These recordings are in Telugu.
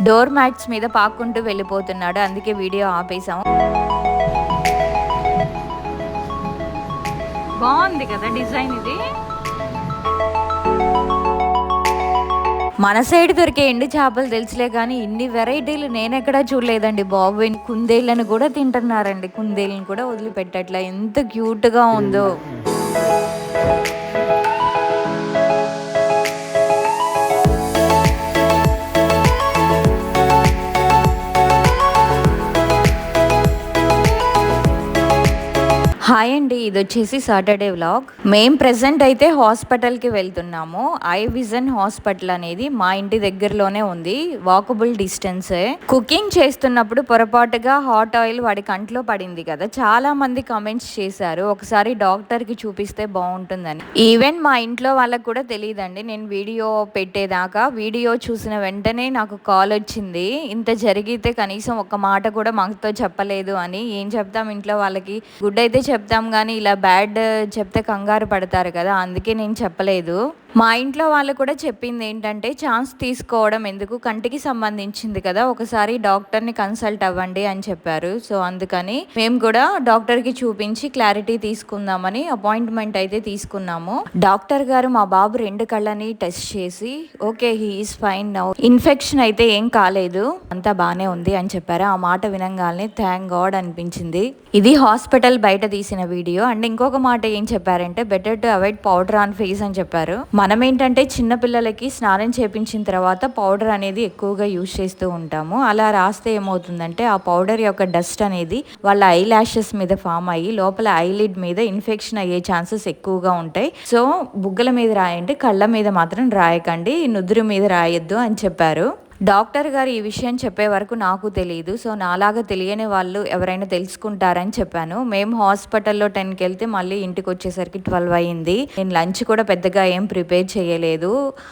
డోర్ మ్యాట్స్ మీద పాక్కుంటూ వెళ్ళిపోతున్నాడు. అందుకే వీడియో ఆపేసాము. బాగుంది కదా డిజైన్ ఇది. మన సైడ్ దొరికే ఎండు చేపలు తెలుసులే కానీ ఇన్ని వెరైటీలు నేనెక్కడా చూడలేదండి బాబు. కుందేళ్ళను కూడా తింటున్నారండి. కుందేళ్ళని కూడా వదిలిపెట్టట్లా. ఎంత క్యూట్గా ఉందో. హాయ్ అండి, ఇది వచ్చేసి సాటర్డే వ్లాగ్. మేము ప్రెసెంట్ అయితే హాస్పిటల్కి వెళ్తున్నాము. ఐ విజన్ హాస్పిటల్ అనేది మా ఇంటి దగ్గరలోనే ఉంది, వాకబుల్ డిస్టెన్సే. కుకింగ్ చేస్తున్నప్పుడు పొరపాటుగా హాట్ ఆయిల్ వాడి కంట్లో పడింది కదా, చాలా మంది కమెంట్స్ చేశారు ఒకసారి డాక్టర్కి చూపిస్తే బాగుంటుందని. ఈవెన్ మా ఇంట్లో వాళ్ళకు కూడా తెలియదండి నేను వీడియో పెట్టేదాకా. వీడియో చూసిన వెంటనే నాకు కాల్ వచ్చింది, ఇంత జరిగితే కనీసం ఒక మాట కూడా మాతో చెప్పలేదు అని. ఏం చెప్తాం ఇంట్లో వాళ్ళకి, గుడ్ అయితే చెప్తాం కానీ ఇలా బ్యాడ్ చెప్తే కంగారు పడతారు కదా, అందుకే నేను చెప్పలేదు. మా ఇంట్లో వాళ్ళు కూడా చెప్పింది ఏంటంటే ఛాన్స్ తీసుకోవడం ఎందుకు, కంటికి సంబంధించింది కదా, ఒకసారి డాక్టర్ని కన్సల్ట్ అవ్వండి అని చెప్పారు. సో అందుకని మేము కూడా డాక్టర్కి చూపించి క్లారిటీ తీసుకుందామని అపాయింట్మెంట్ అయితే తీసుకున్నాము. డాక్టర్ గారు మా బాబు 2 కళ్ళని టెస్ట్ చేసి okay he is fine now, infection అయితే ఏం కాలేదు, అంతా బాగానే ఉంది అని చెప్పారు. ఆ మాట వినంగానే థ్యాంక్ గాడ్ అనిపించింది. ఇది హాస్పిటల్ బయట తీసిన వీడియో. అండ్ ఇంకొక మాట ఏం చెప్పారంటే better to avoid powder on face అని చెప్పారు. మనం ఏంటంటే చిన్నపిల్లలకి స్నానం చేపించిన తర్వాత పౌడర్ అనేది ఎక్కువగా యూజ్ చేస్తూ ఉంటాము. అలా రాస్తే ఏమవుతుందంటే ఆ పౌడర్ యొక్క డస్ట్ అనేది వాళ్ళ ఐ ల్యాషెస్ మీద ఫామ్ అయ్యి లోపల ఐలిడ్ మీద ఇన్ఫెక్షన్ అయ్యే ఛాన్సెస్ ఎక్కువగా ఉంటాయి. సో బుగ్గల మీద రాయండి, కళ్ళ మీద మాత్రం రాయకండి, నుదురు మీద రాయొద్దు అని చెప్పారు. డాక్టర్ గారు ఈ విషయం చెప్పే వరకు నాకు తెలియదు. సో నాలాగా తెలియని వాళ్ళు ఎవరైనా తెలుసుకుంటారని చెప్పాను. మేము హాస్పిటల్లో 10కి వెళ్తే మళ్ళీ ఇంటికి వచ్చేసరికి 12 అయింది. నేను లంచ్ కూడా పెద్దగా ఏం ప్రిపేర్ చేయలేదు.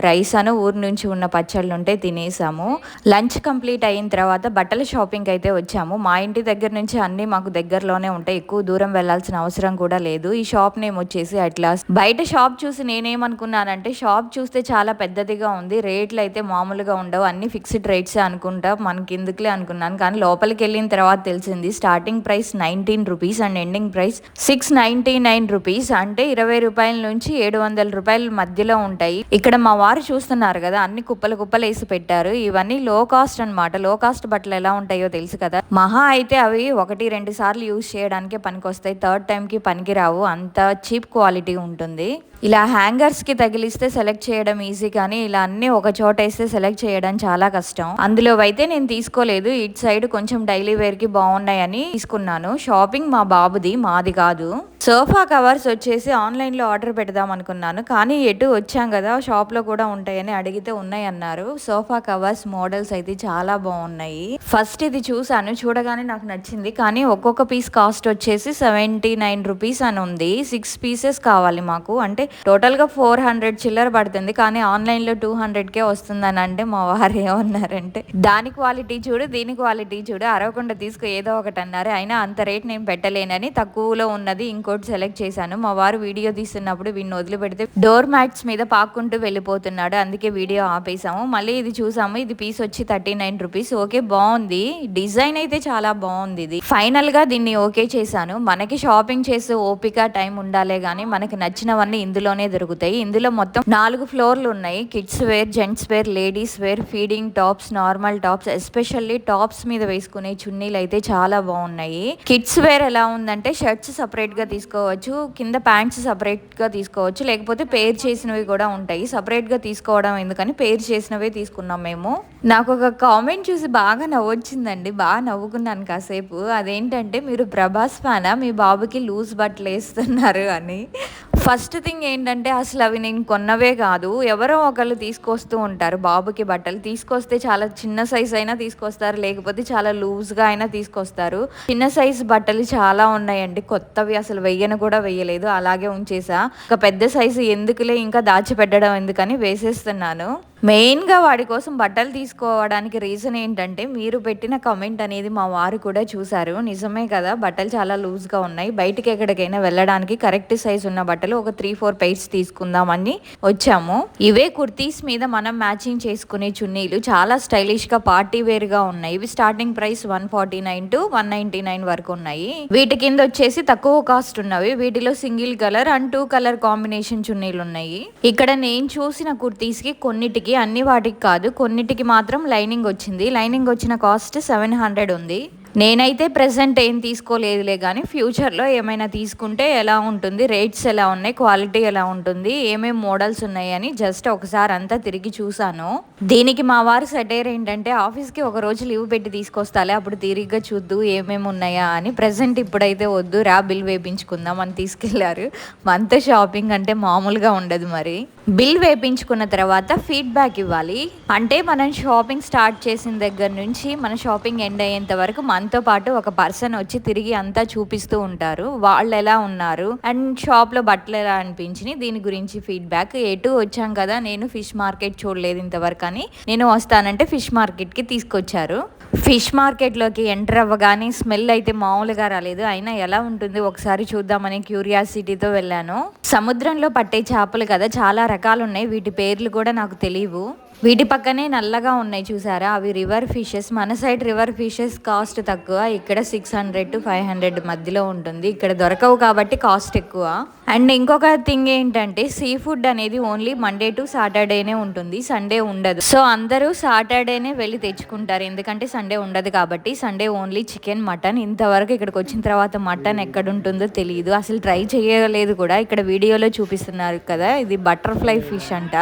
రైస్ అను ఊరు నుంచి ఉన్న పచ్చళ్ళు ఉంటే తినేసాము. లంచ్ కంప్లీట్ అయిన తర్వాత బట్టల షాపింగ్ అయితే వచ్చాము. మా ఇంటి దగ్గర నుంచి అన్నీ మాకు దగ్గరలోనే ఉంటాయి, ఎక్కువ దూరం వెళ్లాల్సిన అవసరం కూడా లేదు. ఈ షాప్ నేమ్ వచ్చేసి అట్లాస్. బయట షాప్ చూసి నేనేమనుకున్నానంటే షాప్ చూస్తే చాలా పెద్దదిగా ఉంది, రేట్లు అయితే మామూలుగా ఉండవు, అన్ని ఫిక్స్డ్ రేట్సే అనుకుంటా, మనకి ఎందుకులే అనుకున్నాను. కానీ లోపలికి వెళ్ళిన తర్వాత తెలిసింది starting price 19 rupees and ending price 699 rupees. అంటే 20 రూపాయల నుంచి 700 రూపాయల మధ్యలో ఉంటాయి. ఇక్కడ మా వారు చూస్తున్నారు కదా, అన్ని కుప్పలు కుప్పలు వేసి పెట్టారు. ఇవన్నీ లో కాస్ట్ అనమాట. లో కాస్ట్ బట్టలు ఎలా ఉంటాయో తెలుసు కదా, మహా అయితే అవి 1-2 సార్లు యూజ్ చేయడానికే పనికొస్తాయి, థర్డ్ టైంకి పనికిరావు, అంత చీప్ క్వాలిటీ ఉంటుంది. ఇలా హ్యాంగర్స్కి తగిలిస్తే సెలెక్ట్ చేయడం ఈజీ, కానీ ఇలా అన్ని ఒక చోట వేస్తే సెలెక్ట్ చేయడం చాలా కష్టం. అందులో అయితే నేను తీసుకోలేదు. ఇటు సైడ్ కొంచెం డైలీ వేర్కి బాగున్నాయని తీసుకున్నాను. షాపింగ్ మా బాబుది, మాది కాదు. సోఫా కవర్స్ వచ్చేసి ఆన్లైన్లో ఆర్డర్ పెడదాం అనుకున్నాను, కానీ ఎటు వచ్చాం కదా షాప్లో కూడా ఉంటాయని అడిగితే ఉన్నాయి అన్నారు. సోఫా కవర్స్ మోడల్స్ అయితే చాలా బాగున్నాయి. ఫస్ట్ ఇది చూసాను, చూడగానే నాకు నచ్చింది, కానీ ఒక్కొక్క పీస్ కాస్ట్ వచ్చేసి 79 రూపీస్ అని ఉంది. 6 పీసెస్ కావాలి మాకు, అంటే టోటల్గా 400 చిల్లర పడుతుంది. కానీ ఆన్లైన్లో 200కే వస్తుందని అంటే మా వారు ఏమన్నారంటే దాని క్వాలిటీ చూడు, దీని క్వాలిటీ చూడు, అరవకుండా తీసుకో ఏదో ఒకటి అన్నారు. అయినా అంత రేట్ నేను పెట్టలేనని తక్కువలో ఉన్నది ఇంకోటి సెలెక్ట్ చేశాను. మా వారు వీడియో తీస్తున్నప్పుడు వీడిని వదిలిపెడితే డోర్ మ్యాట్స్ మీద పాక్కుంటూ వెళ్ళిపోతున్నాడు, అందుకే వీడియో ఆపేసాము. మళ్ళీ ఇది చూసాము, ఇది పీస్ వచ్చి 39 రూపీస్. ఓకే బాగుంది, డిజైన్ అయితే చాలా బాగుంది. ఇది ఫైనల్ గా దీన్ని ఓకే చేశాను. మనకి షాపింగ్ చేసే ఓపిక టైం ఉండాలే గానీ మనకి నచ్చినవన్నీ ఇందులోనే దొరుకుతాయి. ఇందులో మొత్తం 4 ఫ్లోర్లు ఉన్నాయి. Kids wear, gents wear, ladies wear, feeding tops, normal tops, especially tops మీద వేసుకునే చున్నీలు అయితే చాలా బాగున్నాయి. కిడ్స్ వేర్ ఎలా ఉందంటే షర్ట్స్ సపరేట్ గా తీసుకోవచ్చు, కింద ప్యాంట్స్ సపరేట్ గా తీసుకోవచ్చు, లేకపోతే పేర్ చేసినవి కూడా ఉంటాయి. సపరేట్ గా తీసుకోవడం ఎందుకని పేర్ చేసినవే తీసుకున్నాం మేము. నాకు ఒక కామెంట్ చూసి బాగా నవ్వొచ్చిందండి, బాగా నవ్వుకున్నాను కాసేపు. అదేంటంటే మీరు ప్రభాస్ ఫ్యానా, మీ బాబుకి లూజ్ బట్టలు వేస్తున్నారు అని. ఫస్ట్ థింగ్ ఏంటంటే అసలు అవి నేను కొన్నవే కాదు, ఎవరో ఒకళ్ళు తీసుకొస్తూ ఉంటారు బాబుకి బట్టలు. తీసుకొస్తే చాలా చిన్న సైజ్ అయినా తీసుకొస్తారు, లేకపోతే చాలా లూజ్గా అయినా తీసుకొస్తారు. చిన్న సైజ్ బట్టలు చాలా ఉన్నాయండి కొత్తవి, అసలు వెయ్యను కూడా వెయ్యలేదు, అలాగే ఉంచేసా. ఒక పెద్ద సైజు ఎందుకులే ఇంకా దాచిపెట్టడం ఎందుకని వేసేస్తున్నాను. మెయిన్‌గా వాడి కోసం బట్టలు తీసుకోవడానికి రీజన్ ఏంటంటే, మీరు పెట్టిన కామెంట్ అనేది మా వారు కూడా చూసారు. నిజమే కదా! బట్టలు చాలా లూజ్‌గా ఉన్నాయి. బయటికి ఎక్కడికైనా వెళ్ళడానికి కరెక్ట్ సైజ్ ఉన్న బట్టలు ఒక 3, 4 పెయిర్స్ తీసుకుందామని వచ్చాము. ఇవే కుర్తీస్ మీద మనం మ్యాచింగ్ చేసుకునే చున్నీలు చాలా స్టైలిష్‌గా పార్టీ వేర్‌గా ఉన్నాయి. ఇవి స్టార్టింగ్ ప్రైస్ 149-199 వరకు ఉన్నాయి. వీటి కింద వచ్చేసి తక్కువ కాస్ట్ ఉన్నవి. వీటిలో single colour and 2 colour combination చున్నీలు ఉన్నాయి. ఇక్కడ నేను చూసిన కుర్తీస్‌కి కొన్నిటికి అన్ని వాటికి కాదు, కొన్నిటికి మాత్రం లైనింగ్ వచ్చింది. లైనింగ్ వచ్చిన కాస్ట్ 700 ఉంది. నేనైతే ప్రెజెంట్ ఏం తీసుకోలేదులే కానీ ఫ్యూచర్లో ఏమైనా తీసుకుంటే ఎలా ఉంటుంది, రేట్స్ ఎలా ఉన్నాయి, క్వాలిటీ ఎలా ఉంటుంది, ఏమేమి మోడల్స్ ఉన్నాయి అని జస్ట్ ఒకసారి అంతా తిరిగి చూసాను. దీనికి మా వారు సెటైర్ ఏంటంటే, ఆఫీస్కి ఒక రోజు లీవ్ పెట్టి తీసుకొస్తాలే, అప్పుడు తిరిగ్గా చూద్దు ఏమేమి ఉన్నాయా అని. ప్రెజెంట్ ఇప్పుడైతే వద్దు రా, బిల్ వేయించుకుందాం అని తీసుకెళ్లారు. మంత్ షాపింగ్ అంటే మామూలుగా ఉండదు. మరి బిల్ వేయించుకున్న తర్వాత ఫీడ్బ్యాక్ ఇవ్వాలి. అంటే మనం షాపింగ్ స్టార్ట్ చేసిన దగ్గర నుంచి మన షాపింగ్ ఎండ్ అయ్యేంత వరకు మనతో పాటు ఒక పర్సన్ వచ్చి తిరిగి అంతా చూపిస్తూ ఉంటారు. వాళ్ళు ఎలా ఉన్నారు అండ్ షాప్లో బట్టలు ఎలా అనిపించినాయి, దీని గురించి ఫీడ్బ్యాక్. ఎటు వచ్చాం కదా, నేను ఫిష్ మార్కెట్ చూడలేదు ఇంతవరకు అని నేను వస్తానంటే ఫిష్ మార్కెట్కి తీసుకొచ్చారు. ఫిష్ మార్కెట్లోకి ఎంటర్ అవ్వగానే స్మెల్ అయితే మామూలుగా రాలేదు. అయినా ఎలా ఉంటుంది ఒకసారి చూద్దామని క్యూరియాసిటీతో వెళ్ళాను. సముద్రంలో పట్టే చేపలు కదా, చాలా రకాలు ఉన్నాయి. వీటి పేర్లు కూడా నాకు తెలియవు. వీటి పక్కనే నల్లగా ఉన్నాయి చూసారా, అవి రివర్ ఫిషెస్. మన సైడ్ రివర్ ఫిషెస్ కాస్ట్ తక్కువ, ఇక్కడ 600-500 మధ్యలో ఉంటుంది. ఇక్కడ దొరకవు కాబట్టి కాస్ట్ ఎక్కువ. అండ్ ఇంకొక థింగ్ ఏంటంటే, సీ ఫుడ్ అనేది ఓన్లీ మండే టు సాటర్డేనే ఉంటుంది, సండే ఉండదు. సో అందరూ సాటర్డేనే వెళ్ళి తెచ్చుకుంటారు, ఎందుకంటే సండే ఉండదు కాబట్టి. Sunday only chicken, mutton. ఇంతవరకు ఇక్కడికి వచ్చిన తర్వాత మటన్ ఎక్కడ ఉంటుందో తెలియదు, అసలు ట్రై చేయలేదు కూడా. ఇక్కడ వీడియోలో చూపిస్తున్నారు కదా, ఇది బటర్ఫ్లై ఫిష్ అంట.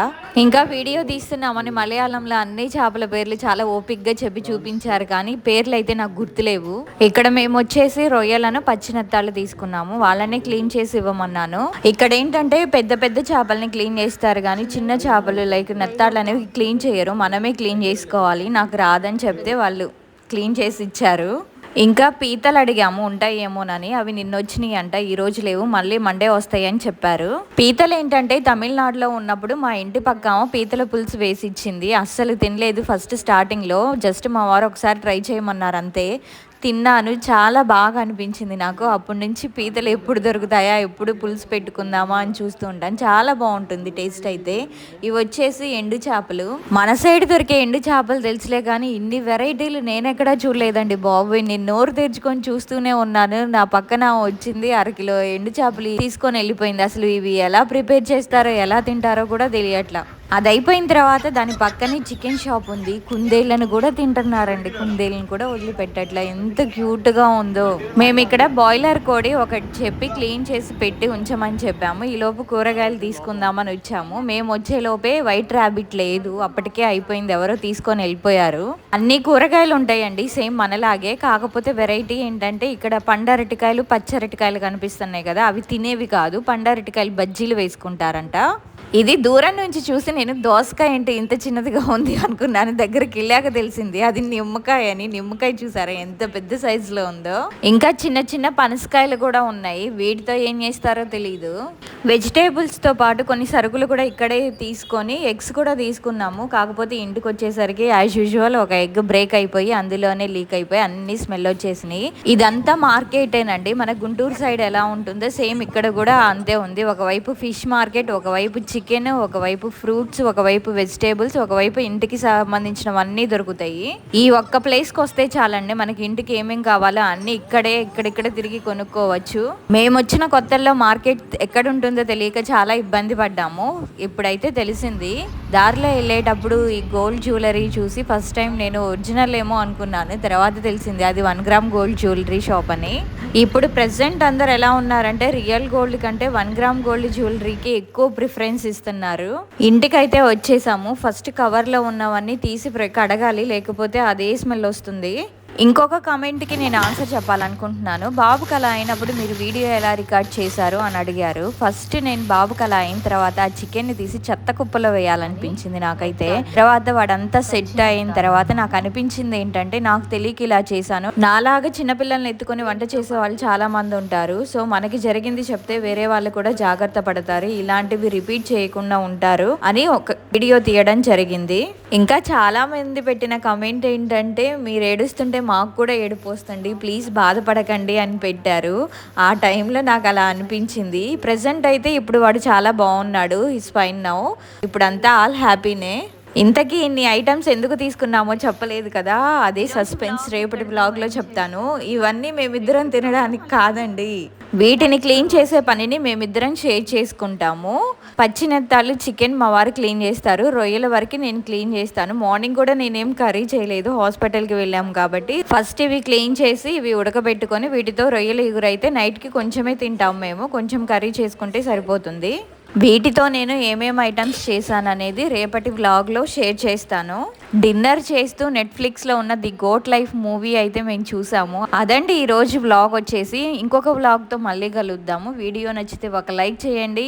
ఇంకా వీడియో తీస్తున్నామని మలయాళంలో అన్ని చేపల పేర్లు చాలా ఓపిక్గా చెప్పి చూపించారు, కానీ పేర్లు అయితే నాకు గుర్తులేవు. ఇక్కడ మేము వచ్చేసి రొయ్యలను పచ్చినత్తాలు తీసుకున్నాము, వాళ్ళనే క్లీన్ చేసి ఇవ్వమన్నాను. ఇక్కడ ఏంటంటే పెద్ద పెద్ద చేపల్ని క్లీన్ చేస్తారు కానీ చిన్న చేపలు లైక్ నత్తాళ్ళు అనేవి క్లీన్ చేయరు, మనమే క్లీన్ చేసుకోవాలి. నాకు రాదని చెప్తే వాళ్ళు క్లీన్ చేసి ఇచ్చారు. ఇంకా పీతలు అడిగాము ఉంటాయేమోనని, అవి నిన్న వచ్చినాయి అంట, ఈ రోజు లేవు, మళ్ళీ మండే వస్తాయని చెప్పారు. పీతలు ఏంటంటే తమిళనాడులో ఉన్నప్పుడు మా ఇంటి పక్క పీతల పులుసు వేసి ఇచ్చింది, అస్సలు తినలేదు ఫస్ట్ స్టార్టింగ్లో. జస్ట్ మా వారు ఒకసారి ట్రై చేయమన్నారు అంతే. తిన్నాను, చాలా బాగా అనిపించింది నాకు. అప్పటి నుంచి పీతలు ఎప్పుడు దొరుకుతాయా, ఎప్పుడు పులుసు పెట్టుకుందామా అని చూస్తూ ఉంటాను. చాలా బాగుంటుంది టేస్ట్ అయితే. ఇవి వచ్చేసి ఎండు చేపలు. మన సైడ్ దొరికే ఎండు చేపలు తెలుసులే కానీ ఇన్ని వెరైటీలు నేనెక్కడా చూడలేదండి బాబు. నేను నోరు తెరుచుకొని చూస్తూనే ఉన్నాను. నా పక్కన వచ్చింది 1/2 కిలో ఎండు చేపలు తీసుకొని వెళ్ళిపోయింది. అసలు ఇవి ఎలా ప్రిపేర్ చేస్తారో ఎలా తింటారో కూడా తెలియట్లా. అది అయిపోయిన తర్వాత దాని పక్కనే చికెన్ షాప్ ఉంది. కుందేళ్లను కూడా తింటున్నారండి, కుందేళ్ళని కూడా వదిలిపెట్టట్లా, ఎంత క్యూట్గా ఉందో. మేము ఇక్కడ బాయిలర్ కోడి ఒకటి చెప్పి క్లీన్ చేసి పెట్టి ఉంచమని చెప్పాము. ఈలోపు కూరగాయలు తీసుకుందామని వచ్చాము. మేము వచ్చేలోపే వైట్ ర్యాబిట్ లేదు, అప్పటికే అయిపోయింది, ఎవరో తీసుకొని వెళ్ళిపోయారు. అన్ని కూరగాయలు ఉంటాయండి సేమ్ మనలాగే, కాకపోతే వెరైటీ ఏంటంటే ఇక్కడ పండరటికాయలు, పచ్చరటికాయలు కనిపిస్తున్నాయి కదా, అవి తినేవి కాదు, పండరటికాయలు బజ్జీలు వేసుకుంటారంట. ఇది దూరం నుంచి చూసి నేను దోసకాయ ఏంటి ఇంత చిన్నదిగా ఉంది అనుకున్నాను, దగ్గరికి వెళ్ళాక తెలిసింది అది నిమ్మకాయ అని. నిమ్మకాయ చూసారా ఎంత పెద్ద సైజులో ఉందో. ఇంకా చిన్న చిన్న పనసకాయలు కూడా ఉన్నాయి, వీటితో ఏం చేస్తారో తెలీదు. వెజిటేబుల్స్తో పాటు కొన్ని సరుకులు కూడా ఇక్కడే తీసుకొని ఎగ్స్ కూడా తీసుకున్నాము. కాకపోతే ఇంటికి వచ్చేసరికి యాజ్ యూజువల్ ఒక ఎగ్ బ్రేక్ అయిపోయి అందులోనే లీక్ అయిపోయి అన్ని స్మెల్ వచ్చేసినాయి. ఇదంతా మార్కెటేనండి, మన గుంటూరు సైడ్ ఎలా ఉంటుందో సేమ్ ఇక్కడ కూడా అంతే ఉంది. ఒకవైపు ఫిష్ మార్కెట్, ఒకవైపు చికెన్, ఒకవైపు ఫ్రూట్స్, ఒకవైపు వెజిటేబుల్స్, ఒకవైపు ఇంటికి సంబంధించినవన్నీ దొరుకుతాయి. ఈ ఒక్క ప్లేస్కి వస్తే చాలండి, మనకి ఇంటికి ఏమేం కావాలో అన్ని ఇక్కడే తిరిగి కొనుక్కోవచ్చు. మేము వచ్చిన కొత్తల్లో మార్కెట్ ఎక్కడ ఉంటుందో తెలియక చాలా ఇబ్బంది పడ్డాము. ఇప్పుడైతే తెలిసింది. దారిలో వెళ్ళేటప్పుడు ఈ గోల్డ్ జ్యువెలరీ చూసి ఫస్ట్ టైం నేను ఒరిజినల్ ఏమో అనుకున్నాను, తర్వాత తెలిసింది అది 1 గ్రామ్ గోల్డ్ జ్యువెలరీ షాప్ అని. ఇప్పుడు ప్రెసెంట్ అందరు ఎలా ఉన్నారంటే రియల్ గోల్డ్ కంటే 1 గ్రామ్ గోల్డ్ జ్యువెలరీకి ఎక్కువ ప్రిఫరెన్స్ ఇస్తున్నారు. ఇంటికైతే వచ్చేసాము. ఫస్ట్ కవర్లో ఉన్నవన్నీ తీసి కడగాలి, లేకపోతే అదే స్మెల్ వస్తుంది. ఇంకొక కామెంట్కి నేను ఆన్సర్ చెప్పాలనుకుంటున్నాను. బాబుకి అలా అయినప్పుడు మీరు వీడియో ఎలా రికార్డ్ చేశారు అని అడిగారు. ఫస్ట్ నేను బాబుకి అలా అయిన తర్వాత ఆ చికెన్ని తీసి చెత్త కుప్పలో వేయాలనిపించింది నాకైతే. తర్వాత వాడంతా సెట్ అయిన తర్వాత నాకు అనిపించింది ఏంటంటే, నాకు తెలియక ఇలా చేశాను. నాలాగా చిన్నపిల్లల్ని ఎత్తుకొని వంట చేసే వాళ్ళు చాలా మంది ఉంటారు. సో మనకి జరిగింది చెప్తే వేరే వాళ్ళు కూడా జాగ్రత్త పడతారు, ఇలాంటివి రిపీట్ చేయకుండా ఉంటారు అని ఒక వీడియో తీయడం జరిగింది. ఇంకా చాలా మంది పెట్టిన కమెంట్ ఏంటంటే, మీరు ఏడుస్తుంటే మాకు కూడా ఏడుపు వస్తుంది, ప్లీజ్ బాధపడకండి అని పెట్టారు. ఆ టైంలో నాకు అలా అనిపించింది. ప్రెజెంట్ అయితే ఇప్పుడు వాడు చాలా బాగున్నాడు, హిస్ ఫైన్ నౌ. ఇప్పుడంతా ఆల్ హ్యాపీనే. ఇంతకీ ఇన్ని ఐటమ్స్ ఎందుకు తీసుకున్నామో చెప్పలేదు కదా, అదే సస్పెన్స్, రేపటి బ్లాగ్లో చెప్తాను. ఇవన్నీ మేమిద్దరం తినడానికి కాదండి, వీటిని క్లీన్ చేసే పనిని మేమిద్దరం షేర్ చేసుకుంటాము. పచ్చినెత్తాలు చికెన్ మా వారు క్లీన్ చేస్తారు, రొయ్యల వరకు నేను క్లీన్ చేస్తాను. మార్నింగ్ కూడా నేనేం కర్రీ చేయలేదు, హాస్పిటల్కి వెళ్ళాము కాబట్టి. ఫస్ట్ ఇవి క్లీన్ చేసి ఇవి ఉడకబెట్టుకొని వీటితో రొయ్యల ఇగురైతే నైట్కి కొంచెమే తింటాము మేము, కొంచెం కర్రీ చేసుకుంటే సరిపోతుంది. వీటితో నేను ఏమేమి ఐటమ్స్ చేశాను అనేది రేపటి వ్లాగ్లో షేర్ చేస్తాను. డిన్నర్ చేస్తూ నెట్ఫ్లిక్స్లో ఉన్న ది గోట్ లైఫ్ మూవీ అయితే మేము చూసాము. అదండి ఈరోజు వ్లాగ్ వచ్చేసి. ఇంకొక వ్లాగ్తో మళ్ళీ కలుద్దాము. వీడియో నచ్చితే ఒక లైక్ చేయండి.